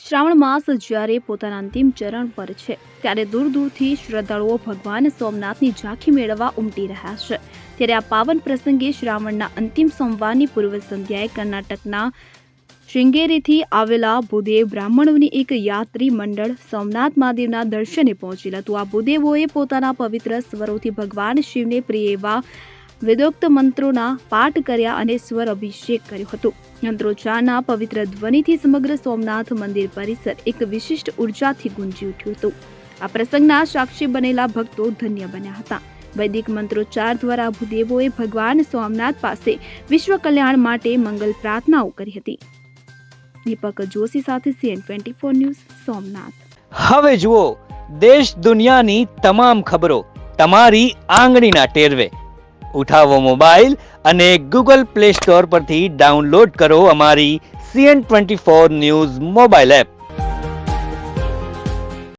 શ્રાવણ માસ જ્યારે પોતાના અંતિમ ચરણ પર છે ત્યારે દૂર દૂરથી શ્રદ્ધાળુઓ ભગવાન સોમનાથની ઝાંખી મેળવવા ઉમટી રહ્યા છે। ત્યારે આ પાવન પ્રસંગે શ્રાવણના અંતિમ સોમવારની પૂર્વ સંધ્યાએ કર્ણાટકના શૃંગેરીથી આવેલા ભૂદેવ બ્રાહ્મણોની એક યાત્રી મંડળ સોમનાથ મહાદેવના દર્શને પહોંચેલ હતું। આ ભૂદેવોએ પોતાના પવિત્ર સ્વરોથી ભગવાન શિવને પ્રિય એવા વેદોક્ત મંત્રોના પાઠ કર્યા અને સ્વર અભિષેક કર્યો હતો। મંત્રોચ્ચારના પવિત્ર ધ્વનિથી સમગ્ર સોમનાથ મંદિર પરિસર એક વિશિષ્ટ ઉર્જાથી ગુંજી ઉઠ્યું હતું। આ પ્રસંગના સાક્ષી બનેલા ભક્તો ધન્ય બન્યા હતા। વૈદિક મંત્રોચ્ચાર દ્વારા ભૂદેવોએ ભગવાન સોમનાથ પાસે વિશ્વ કલ્યાણ માટે મંગલ પ્રાર્થનાઓ કરી હતી। દીપક જોશી સાથે CN24 ન્યૂઝ સોમનાથ। હવે જુઓ દેશ દુનિયાની તમામ ખબરો તમારી આંગળીના ટેરવે। ઉઠાવો મોબાઈલ અને Google Play Store પરથી ડાઉનલોડ કરો અમારી CN24 ન્યૂઝ મોબાઈલ એપ।